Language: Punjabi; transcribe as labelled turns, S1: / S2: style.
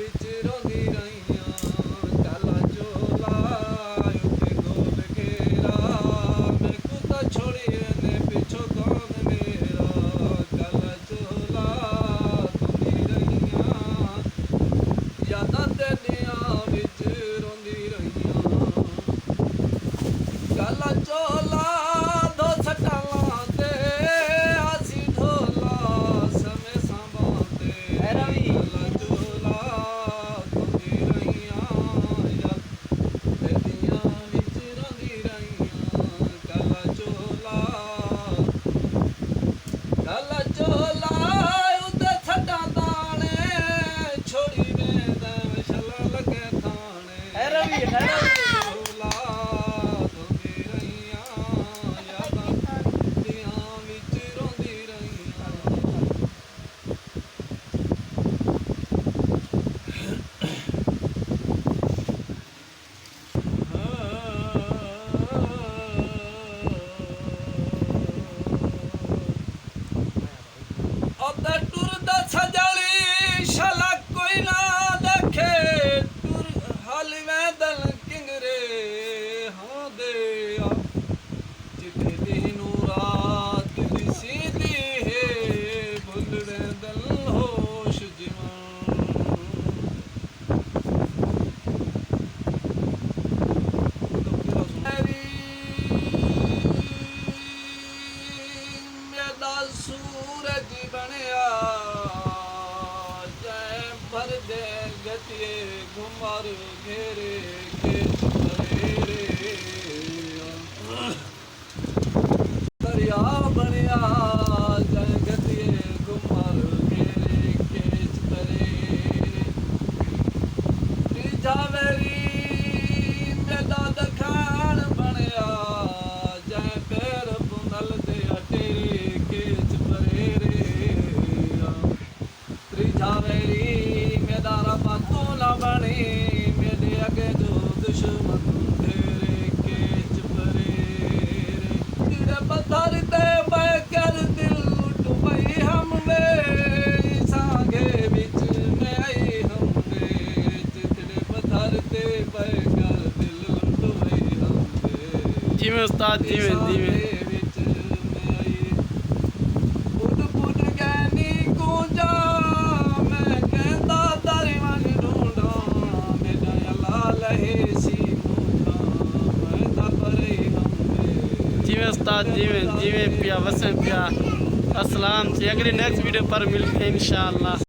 S1: ਵਿੱਚ ਰੋਂਦੀ ਰਹੀਆਂ ਕਾਲਾ ਚੋਲਾ ਉੱਤੇ ਗੋਲ ਘੇਰਾ ਮੈਨੂੰ ਤਾਂ ਛੋੜੀਏ ਨੇ ਪਿੱਛੋਂ ਕੌਣ ਮੇਰਾ ਕਾਲਾ ਚੋਲਾ ਰੋਂਦੀ ਰਹੀਆਂ ਯਾਦਾਂ ਤੇਰੀਆਂ ਵਿੱਚ ਰੋਂਦੀ ਰਹੀਆਂ ਕਾਲਾ ਚੋਲਾ ਦੋ ਸੱਟਾਂ ਲਾਂਦੇ ਆਸੀ ਢੋਲਾ ਸਮੇਂ ਸੰਭਾਲਦੇ ਕਾਲਾ ਚੋਲਾ ਰੋਂਦੀ ਰਹੀਆਂ ਯਾਦ ਤੇਰੀਆਂ ਵਿੱਚ ਰੋਂਦੀ ਰਹੀਆਂ ਕਾਲਾ ਚੋਲਾ ਉੱਤੇ ਸੱਟਾਂ ਦਾਣੇ ਛੋੜੀ ਵੇਂਦਾ ਛੱਲਾ ਲੱਗੇ ਥਾਣੇ ਚੋਲਾ ਰੋਂਦੀ ਰਹੀਆਂ ਯਾਦਾਂ ਤੇਰੀਆਂ ਵਿੱਚ ਰੋਂਦੀ ਰਹੀਆਂ ਉਹਦੇ ਟੁਰਦਾ ਸਜਲੀ ਸ਼ਲਾ ਕੋਈ ਨਾ ਦੇਖੇ ਟੁਰ ਹਲਵੇਂ ਦਲ ਕਿੰਗਰੇ ਹਾਂ ਦੇ ਆ ਜਿੱਥੇ ਦੀ ਨੂੰ ਰਾਤ ਦੀ ਸੀਦੀ ਹੈ ਬੁੱਲੜੇ ਦਲ ਹੋਸ਼ ਜਿਵਾਂ ਮੇਰਾ ਸੂਰਜ ਬਣਿਆ ਜੈ ਭਰ ਦੇ ਗਤੀਏ ਘੁਮਰ ਘੇਰੇ ਖੇਤ ਰੇ ਦਰਿਆ ਬਣਿਆ ਜੈ ਗਤੀਏ ਘੁਮਰ ਘੇਰੇ ਖੇਤ ਰੇ ਜਾਵੇਰੀ ਮੇਰਾ ਦਖਾਣ ਬਣਿਆ ਜੈ ਪੈਰ ਪੁਨਲ ਦੇ ਅਟੇਰੇ ਖੇਤ ਪਰੇ ਰੇ ਜਾਵੇਰੀ ਮੇਰਾ ਰੱਬਾ ਤੂੰ ਨਾ ਬਣੀ ਮੇਰੇ ਅੱਗੇ ਜੋ ਦੁਸ਼ਮਨ ਤੇਰੇ ਖੇਚ ਪਰੇ ਰੇ ਤੇਰੇ ਪੱਥਰ ਤੇ ਮੈਂ ਕਰ ਦਿਲ ਡੁਬਈ ਹਮ ਵੇ ਸਾਂਗੇ ਵਿੱਚ ਮੈਂ ਆਈ ਹਮ ਵੇ ਤੇਰੇ ਪੱਥਰ ਤੇ ਮੈਂ ਕਰ ਦਿਲ ਡੁਬਈ ਹਮ ਵੇ
S2: ਜਿਵੇਂ ਉਸਤਾਦ ਜਿਵੇਂ
S1: ਵਿੱਚ ਮੈਂ ਆਈ ਪੁੱਟ ਪੁੱਟ ਗੈਨੀ ਗੂੰਜਾ
S2: जिमें उस्ताद जिमें पिया वसें पिया अस्सलाम जी अगली नेक्स्ट वीडियो पर मिलते हैं इंशाअल्लाह।